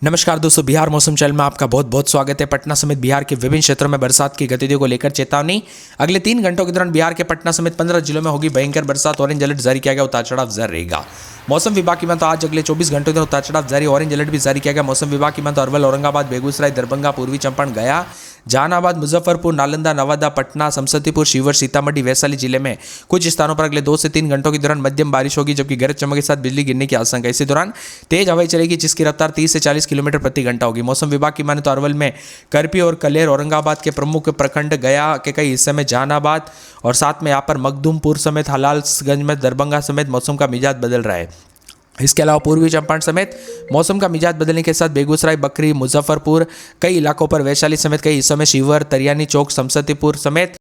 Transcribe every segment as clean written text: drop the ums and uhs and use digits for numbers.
नमस्कार दोस्तों, बिहार मौसम चैनल में आपका बहुत बहुत स्वागत है। पटना समेत बिहार के विभिन्न क्षेत्रों में बरसात की गतिविधियों को लेकर चेतावनी। अगले 3 घंटों के दौरान बिहार के पटना समेत 15 जिलों में होगी भयंकर बरसात। ऑरेंज अलर्ट जारी किया गया, उतार चढ़ाव जारी रहेगा। मौसम विभाग की माने तो आज अगले 24 घंटों के उतार चढ़ाव जारी। ऑरेंज अलर्ट भी जारी किया गया। मौसम विभाग की माने तो अरवल, औरंगाबाद, बेगूसराय, दरभंगा, पूर्वी चंपारण, गया, जहानाबाद, मुजफ्फरपुर, नालंदा, नवादा, पटना, समस्तीपुर, शिवहर, सीतामढ़ी, वैशाली जिले में कुछ स्थानों पर अगले 2 से 3 घंटों के दौरान मध्यम बारिश होगी, जबकि गरज चमक के साथ बिजली गिरने की आशंका है। इसी दौरान तेज हवाएं चलेगी, जिसकी रफ्तार 30 से 40 किलोमीटर प्रति घंटा होगी। मौसम विभाग की माने तो अरवल में करपी और कलेर, औरंगाबाद के प्रमुख प्रखंड, गया के कई हिस्से में, जहानाबाद और साथ में यहाँ पर मखदूमपुर समेत हलालगंज में, दरभंगा समेत मौसम का मिजाज बदल रहा है। इसके अलावा पूर्वी चंपारण समेत मौसम का मिजाज बदलने के साथ बेगूसराय, बकरी, मुजफ्फरपुर, कई इलाकों पर, वैशाली समेत कई हिस्सों में, शिवहर, तरियानी चौक, समस्तीपुर समेत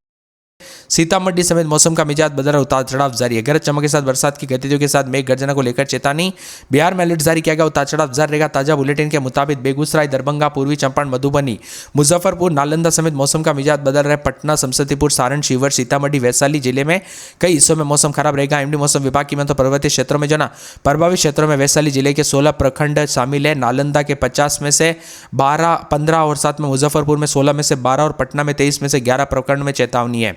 सीतामढ़ी समेत मौसम का मिजाज बदल रहा, उतार चढ़ाव जारी है। गरज चमक के साथ बरसात की गतिविधियों के साथ मेघ गर्जना को लेकर चेतावनी। बिहार में अलर्ट जारी किया गया, उतार चढ़ाव जारी रहेगा। ताजा बुलेटिन के मुताबिक बेगूसराय, दरभंगा, पूर्वी चंपारण, मधुबनी, मुजफ्फरपुर, नालंदा समेत मौसम का मिजाज बदल रहा है। पटना, समस्तीपुर, सारण, शिवहर, सीतामढ़ी, वैशाली जिले में कई हिस्सों में मौसम खराब रहेगा। एमडी मौसम विभाग की माने तो पर्वतीय क्षेत्रों में प्रभावित क्षेत्रों में वैशाली जिले के 16 प्रखंड शामिल है। नालंदा के 50 में से 15 और साथ में मुजफ्फरपुर में 16 में से 12 और पटना में 23 में से 11 प्रखंड में चेतावनी है।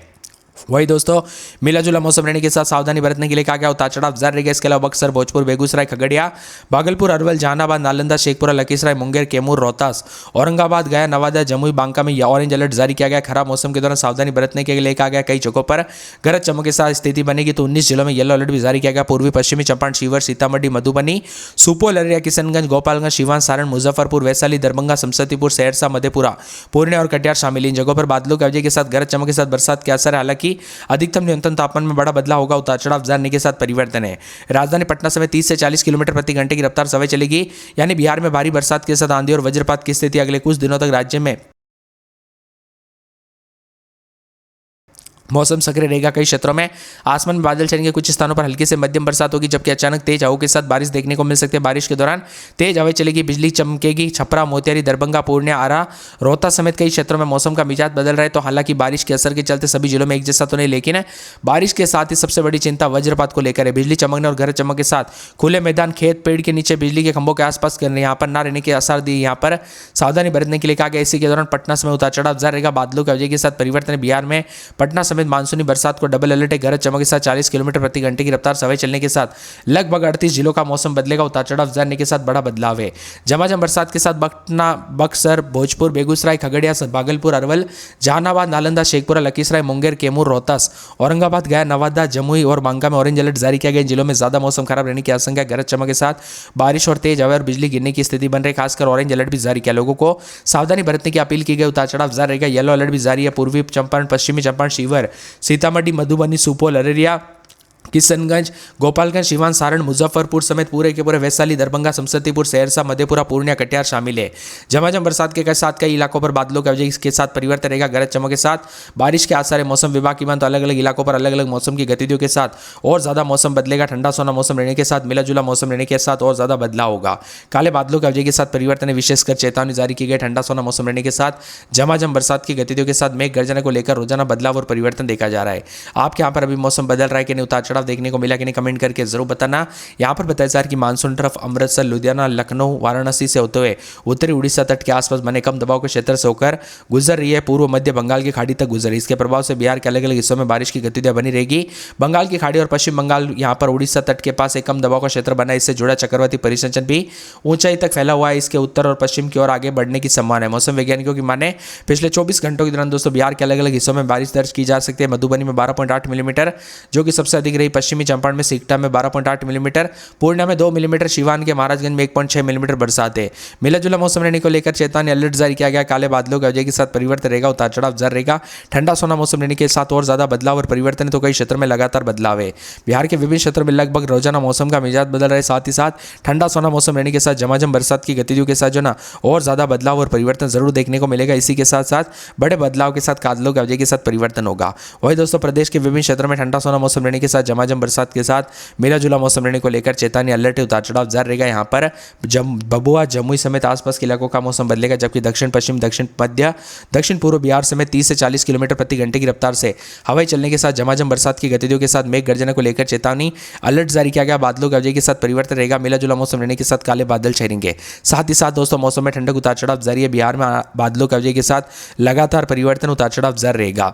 वही दोस्तों, मिला जुला मौसम रहने के साथ सावधानी बरतने के लिए कहा गया, उतार चढ़ाव जारी रहेगा। इसके अलावा बक्सर, भोजपुर, बेगूसराय, खगड़िया, भागलपुर, अरवल, जहानाबाद, नालंदा, शेखपुरा, लखीसराय, मुंगेर, कैमूर, रोहतास, औरंगाबाद, गया, नवादा, जमुई, बांका में ऑरेंज अलर्ट जारी किया गया। खराब मौसम के दौरान सावधानी बरतने के लिए कहा गया। कई जगहों पर गरज चमक के साथ स्थिति बनेगी तो 19 जिलों में येलो अलर्ट भी जारी किया गया। पूर्वी पश्चिमी चंपारण, शिवहर, सीतामढ़ी, मधुबनी, सुपौल, अररिया, किशनगंज, गोपालगंज, सिवान, सारण, मुजफ्फरपुर, वैशाली, दरभंगा, समस्तीपुर, सहरसा, मधेपुरा, पूर्णिया और कटिहार शामिल। इन जगहों पर बादलों की वजह के साथ गरज चमक के साथ बरसात के असर है। हालांकि अधिकतम न्यूनतम तापमान में बड़ा बदलाव होगा, उतार चढ़ाव जाने के साथ परिवर्तन है। राजधानी पटना समेत 30 से 40 किलोमीटर प्रति घंटे की रफ्तार से हवा चलेगी। यानी बिहार में भारी बरसात के साथ आंधी और वज्रपात की स्थिति अगले कुछ दिनों तक राज्य में मौसम सक्रिय रहेगा। कई क्षेत्रों में आसमान में बादल छाएंगे, कुछ स्थानों पर हल्की से मध्यम बरसात होगी, जबकि अचानक तेज हवाओं के साथ बारिश देखने को मिल सकती है। बारिश के दौरान तेज हवाएं चलेगी, बिजली चमकेगी। छपरा, मोतिहारी, दरभंगा, पूर्णिया, आरा, रोहतास समेत कई क्षेत्रों में मौसम का मिजाज बदल रहा है। तो हालांकि बारिश के असर के चलते सभी जिलों में एक जैसा तो नहीं, लेकिन बारिश के साथ ही सबसे बड़ी चिंता वज्रपात को लेकर है। बिजली चमकने और गरज चमक के साथ खुले मैदान, खेत, पेड़ के नीचे, बिजली के खंभों के आसपास यहाँ पर ना रहने के आसार दिए। यहाँ पर सावधानी बरतने के लिए कहा गया। इसी के दौरान पटना समेत उतार चढ़ाव जारी रहेगा। बादलों की वजह के साथ परिवर्तन है। बिहार में पटना समेत मानसूनी बरसात को डबल अलर्ट है। गरज चमक के साथ 40 किलोमीटर प्रति घंटे की रफ्तार से हवाएं चलने के साथ लगभग 38 जिलों का मौसम बदलेगा। उतार चढ़ाव जाने के साथ बड़ा बदलाव है। झमाझम बरसात के साथ पटना, बक्सर, भोजपुर, बेगूसराय, खगड़िया, भागलपुर, अरवल, जहानाबाद, नालंदा, शेखपुरा, लखीसराय, मुंगेर, कैमूर, रोहतास, औरंगाबाद, गया, नवादा, जमुई और बांका में ऑरेंज अलर्ट जारी किया गया। इन जिलों में ज्यादा मौसम खराब रहने की आशंका है। गरज चमक के साथ बारिश और तेज हवा और बिजली गिरने की स्थिति बन रही है। खासकर ऑरेंज अलर्ट भी जारी किया। लोगों को सावधानी बरतने की अपील की गई। उतार चढ़ाव जारी रहेगा। येलो अलर्ट भी जारी है। पूर्वी चंपारण, पश्चिमी चंपारण, शिवहर, सीतामढ़ी, मधुबनी, सुपौल, अररिया, किशनगंज, गोपालगंज, सिवान, सारण, मुजफ्फरपुर समेत पूरे के पूरे वैशाली, दरभंगा, समस्तीपुर, सहरसा, मधेपुरा, पूर्णिया, कटिहार शामिल है। झमाझम बरसात के साथ कई इलाकों पर बादलों की वजह के साथ परिवर्तन रहेगा। गरज चमक के साथ बारिश के आसार है। मौसम विभाग की माने तो अलग अलग इलाकों पर अलग अलग मौसम की गतिविधियों के साथ और ज्यादा मौसम बदलेगा। ठंडा सोना मौसम रहने के साथ मिला जुला मौसम रहने के साथ और ज्यादा बदलाव होगा। काले बादलों की वजह के साथ परिवर्तन है। विशेषकर चेतावनी जारी की गई। ठंडा सोना मौसम रहने के साथ झमाझम बरसात की गतिविधियों के साथ मेघ गर्जना को लेकर रोजाना बदलाव और परिवर्तन देखा जा रहा है। आपके यहाँ पर अभी मौसम बदल रहा है कि नहीं, उतार चढ़ाव देखने को मिला कि नहीं, कमेंट करके जरूर बताना। यहाँ पर बताया जा रहा है कि मानसून ट्रफ अमृतसर, लुधियाना, लखनऊ, वाराणसी से होते हुए उत्तरी उड़ीसा तट के आसपास बने कम दबाव के क्षेत्र से होकर गुजर रही है। पूर्व मध्य बंगाल की खाड़ी तक गुजरी। इसके प्रभाव से बिहार के अलग अलग हिस्सों में बारिश की गतिविधियां बनी रहेगी। बंगाल की खाड़ी और पश्चिम बंगाल यहाँ पर उड़ीसा तट के पास एक कम दबाव का क्षेत्र बना है। इससे जुड़ा चक्रवाती परिसंचरण भी ऊंचाई तक फैला हुआ है। इसके उत्तर और पश्चिम की ओर आगे बढ़ने की संभावना है। मौसम वैज्ञानिकों की माने पिछले 24 घंटों के दौरान दोस्तों बिहार के अलग अलग हिस्सों में बारिश दर्ज की जा सकती है। मधुबनी में 12.8 मिलीमीटर, जो कि सबसे अधिक रही। पश्चिमी चंपारण में सिकटा में 12.8 मिलीमीटर, पूर्णिया में 2 मिलीमीटर, सिवान के महाराजगंज में 1.6 मिलीमीटर बरसात है। मिला जुला मौसम रहने को लेकर चेतावनी अलर्ट जारी किया गया। काले बादलों की वजह के साथ परिवर्तन रहेगा। उतार चढ़ाव जारी रहेगा। ठंडा सोना मौसम रहने के साथ और ज्यादा बदलाव और परिवर्तन है। तो कई क्षेत्रों में लगातार बदलाव है। बिहार के विभिन्न क्षेत्रों में लगभग रोजाना मौसम का मिजाज बदल रहा है। साथ ही साथ ठंडा सोना मौसम रहने के साथ झमाझम बरसात की गतिविधियों के साथ और ज्यादा बदलाव और परिवर्तन जरूर देखने को मिलेगा। इसी के साथ साथ बड़े बदलाव के साथ बादलों की वजह के साथ परिवर्तन होगा। वही दोस्तों, प्रदेश के विभिन्न क्षेत्रों में ठंडा सोना मौसम रहने के साथ झमाझम बरसात के साथ मिला जुला मौसम रहने को लेकर चेतावनी अलर्ट है, उतार चढ़ाव जारी रहेगा। यहाँ पर भभुआ जमुई समेत आसपास के इलाकों का मौसम बदलेगा, जबकि दक्षिण पश्चिम, दक्षिण मध्य, दक्षिण पूर्व बिहार समेत 30 से 40 किलोमीटर प्रति घंटे की रफ्तार से हवाई चलने के साथ झमाझम बरसात की गतिविधियों के साथ मेघ गर्जना को लेकर चेतावनी अलर्ट जारी किया गया। बादलों की अवधि के साथ परिवर्तन रहेगा, मिला जुला मौसम रहने के साथ काले बादल छाएंगे। साथ ही साथ दोस्तों मौसम में ठंडक उतार चढ़ाव जारी है। बिहार में बादलों की अवधि के साथ लगातार परिवर्तन उतार चढ़ाव जारी रहेगा।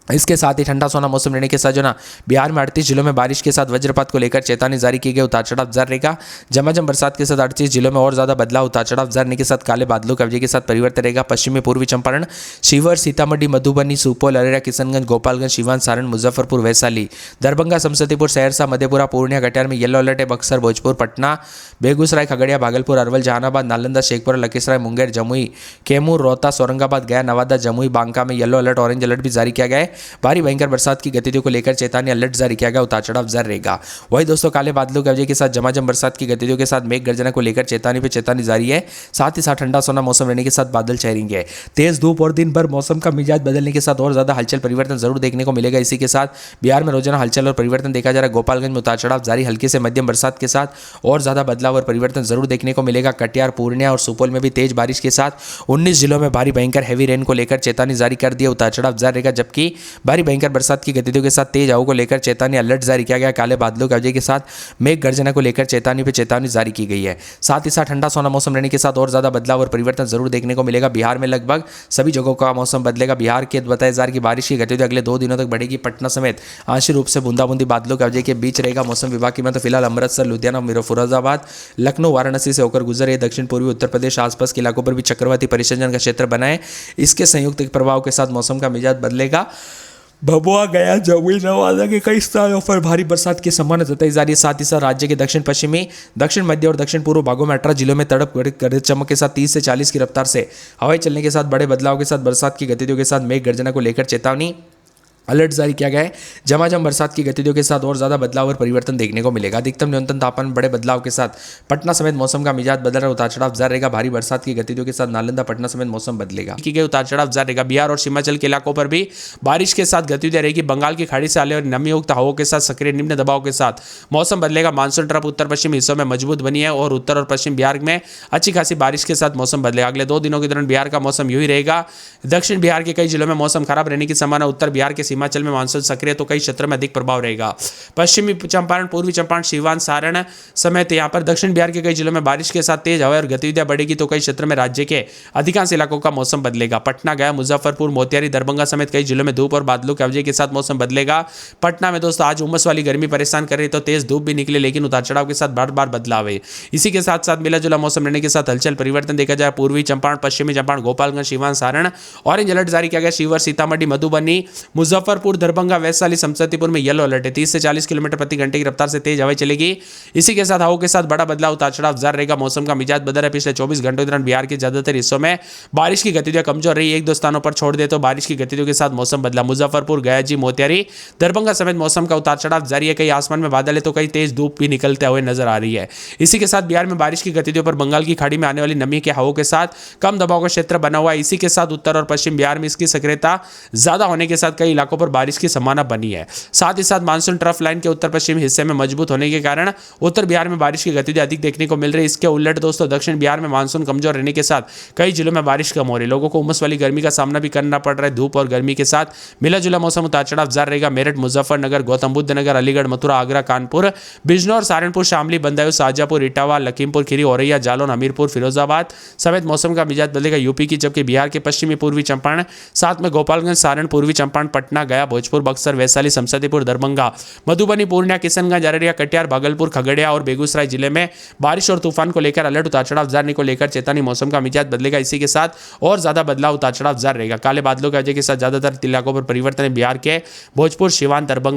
इसके साथ ही ठंडा सोना मौसम रहने के साथ जो ना बिहार में 38 जिलों में बारिश के साथ वज्रपात को लेकर चेतावनी जारी की गई, उतार चढ़ाव जारी रहेगा। झमाझम बरसात के साथ 38 जिलों में और ज्यादा बदलाव, उतार चढ़ाव जारी रहने के साथ काले बादलों की अवधि के साथ परिवर्तन रहेगा। पश्चिमी पूर्वी चंपारण, शिवहर, सीतामढ़ी, मधुबनी, सुपौल, अररिया, किशनगंज, गोपालगंज, सीवान, सारण, मुजफ्फरपुर, वैशाली, दरभंगा, समस्तीपुर, सहरसा, मधेपुरा, पूर्णिया, कटिहार में येलो अलर्ट है। बक्सर, भोजपुर, पटना, बेगूसराय, खगड़िया, भागलपुर, अरवल, जहानाबाद, नालंदा, शेखपुरा, लखीसराय, मुंगेर, जमुई, कैमूर, रोहतास, औरंगाबाद, गया, नवादा, जमुई, बांका में येलो अलर्ट, ऑरेंज अलर्ट भी जारी किया गया है। भारी भयंकर बरसात की गतिविधियों को लेकर चेतावनी अलर्ट जारी किया गया, उतार चढ़ाव जारी रहेगा। वही दोस्तों काले बादलों की वजह के साथ झमाझम बरसात की गतिविधियों के साथ मेघ गर्जना को लेकर चेतावनी पे चेतावनी जारी है। साथ ही साथ ठंडा सोना मौसम रहने के साथ बादल छाएंगे। तेज धूप और दिन भर मौसम का मिजाज बदलने के साथ और ज्यादा हलचल परिवर्तन जरूर देखने को मिलेगा। इसी के साथ बिहार में रोजाना हलचल और परिवर्तन देखा जा रहा है। गोपालगंज में उतार चढ़ाव जारी, हल्की से मध्यम बरसात के साथ और ज्यादा बदलाव और परिवर्तन जरूर देखने को मिलेगा। कटिहार, पूर्णिया और सुपौल में भी तेज बारिश के साथ 19 जिलों में भारी भयंकर हैवी रेन को लेकर चेतावनी जारी कर दी, उतार चढ़ाव जारी रहेगा। जबकि भारी भयंकर बरसात की गतिविधियों के साथ तेज हवाओं को लेकर चेतावनी अलर्ट जारी किया गया। काले बादलों की वजह के साथ मेघ गर्जना को लेकर चेतावनी पे चेतावनी जारी की गई है। साथ ही साथ ठंडा सोना मौसम रहने के साथ और ज्यादा बदलाव और परिवर्तन जरूर देखने को मिलेगा। बिहार में लगभग सभी जगहों का मौसम बदलेगा। बिहार के बताए जा रही की बारिश की गतिविधि अगले 2 दिनों तक बढ़ेगी। पटना समेत आंशिक रूप से बूंदाबूंदी बादलों की वजह के बीच रहेगा। मौसम विभाग की तो फिलहाल अमृतसर, लुधियाना, फिरोजाबाद, लखनऊ, वाराणसी से होकर गुजरे दक्षिण पूर्वी उत्तर प्रदेश आसपास के इलाकों पर भी चक्रवाती परिसंचरण का क्षेत्र बना है। इसके संयुक्त प्रभाव के साथ मौसम का मिजाज बदलेगा। भभुआ, गया, जमुई, नवादा के कई स्थानों पर भारी बरसात की संभावना जताई जा रही है। साथ ही साथ राज्य के दक्षिण पश्चिमी, दक्षिण मध्य और दक्षिण पूर्व भागों में 18 जिलों में तड़प गरज चमक के साथ 30 से 40 की रफ्तार से हवाई चलने के साथ बड़े बदलाव के साथ बरसात की गतिविधियों के साथ मेघ गर्जना को लेकर चेतावनी अलर्ट जारी किया गया है। झमाझम बरसात की गतिविधियों के साथ और ज्यादा बदलाव और परिवर्तन देखने को मिलेगा। अधिकतम न्यूनतम तापमान बड़े बदलाव के साथ पटना समेत मौसम का मिजाज बदल रहा, उतार चढ़ाव जारी रहेगा। भारी बरसात की गतिविधियों के साथ नालंदा, पटना समेत मौसम बदलेगा, उतार चढ़ाव जारी रहेगा। बिहार और सीमांचल के इलाकों पर भी बारिश के साथ गतिविधियां रहेगी। बंगाल की खाड़ी से आने वाली नमीयुक्त हवाओं के साथ सक्रिय निम्न दबाव के साथ मौसम बदलेगा। मानसून ट्रफ उत्तर पश्चिम हिस्सों में मजबूत बनी है और उत्तर और पश्चिम बिहार में अच्छी खासी बारिश के साथ मौसम बदलेगा। अगले 2 दिनों के दौरान बिहार का मौसम यूं ही रहेगा। दक्षिण बिहार के कई जिलों में मौसम खराब रहने की संभावना। उत्तर बिहार के सीमांचल में मानसून सक्रिय तो कई क्षेत्रों में अधिक प्रभाव रहेगा। पश्चिमी चंपारण, पूर्वी चंपारण, सीवान, सारण समेत यहां पर दक्षिण बिहार के कई जिलों में बारिश के साथ तेज हवा और गतिविधियां बढ़ेगी तो कई क्षेत्रों में राज्य के अधिकांश इलाकों का मौसम बदलेगा। पटना, गया, मुजफ्फरपुर, मोतिहारी, दरभंगा समेत कई जिलों में धूप और बादलों की वजह के साथ मौसम बदलेगा। पटना में दोस्तों आज उमस वाली गर्मी परेशान कर रही तो तेज धूप भी निकले, लेकिन उतार चढ़ाव के साथ बार बार बदलाव है। इसी के साथ साथ मिला जुला मौसम रहने के साथ हलचल परिवर्तन देखा जाए। पूर्वी चंपारण, पश्चिमी चंपारण, गोपालगंज, सीवान, सारण ऑरेंज अलर्ट जारी किया गया। शिवहर, सीतामढ़ी, मधुबनी, मुजफ्फरपुर, दरभंगा, वैशाली, समस्तीपुर में येलो अलर्ट है। 30 से 40 किलोमीटर प्रति घंटे की रफ्तार से तेज हवाएं चलेगी। इसी के साथ हवाओं के साथ बड़ा बदलाव, उतार चढ़ाव जारी रहेगा। मौसम का मिजाज बदल रहा है। पिछले 24 घंटों के दौरान बिहार के ज्यादातर हिस्सों में बारिश की गतिविधियां कमजोर रही। 1-2 स्थानों पर छोड़ दे तो बारिश की गतिविधियों के साथ मौसम बदला। मुजफ्फरपुर, गया, मोतिहारी, दरभंगा समेत मौसम का उतार चढ़ाव जारी है। कई आसमान में बादल है तो कई तेज धूप भी निकलते हुए नजर आ रही है। इसी के साथ बिहार में बारिश की गतिविधियों पर बंगाल की खाड़ी में आने वाली नमी के हवाओं के साथ कम दबाव का क्षेत्र बना हुआ है। इसी के साथ उत्तर और पश्चिम बिहार में इसकी सक्रियता ज्यादा होने के साथ कई इलाकों पर बारिश की संभावना बनी है। साथ ही साथ मानसून ट्रफ लाइन के उत्तर पश्चिम हिस्से में मजबूत होने के कारण उत्तर बिहार में बारिश की गतिविधि अधिक देखने को मिल रही है। इसके उलट दोस्तों दक्षिण बिहार में मानसून कमजोर रहने के साथ कई जिलों में बारिश कम हो रही है। लोगों को उमस वाली गर्मी का सामना भी करना पड़ रहा है। धूप और गर्मी के साथ मिला जुला मौसम, उतार चढ़ाव जारी रहेगा। मेरठ, मुजफ्फरनगर, गौतम बुद्ध नगर, अलीगढ़, मथुरा, आगरा, कानपुर, बिजनौर, सहारनपुर, शामली, बदायूं, शाहजहांपुर, इटावा, लखीमपुर खीरी, औरैया, जालौन, हमीरपुर, फिरोजाबाद समेत मौसम का मिजाज बदलेगा यूपी की। जबकि बिहार के पश्चिमी पूर्वी चंपारण, साथ में गोपालगंज, सारण, पूर्वी चंपारण, पटना, गया, भोजपुर, बक्सर, वैशाली, समस्तीपुर, दरभंगा, मधुबनी, पूर्णिया, किशनगंज, अररिया, कटिहार, भागलपुर, खगड़िया और बेगूसराय जिले में बारिश और तूफान को लेकर अलर्ट, उतार चढ़ाव जारी को लेकर चेतावनी। मौसम का मिजाज बदलेगा। इसी के साथ और ज्यादा बदलाव, उतार चढ़ाव जारी रहेगा। काले बादलों की वजह के साथ ज्यादातर इलाकों पर परिवर्तन है। बिहार के भोजपुर, सीवान, दरभंगा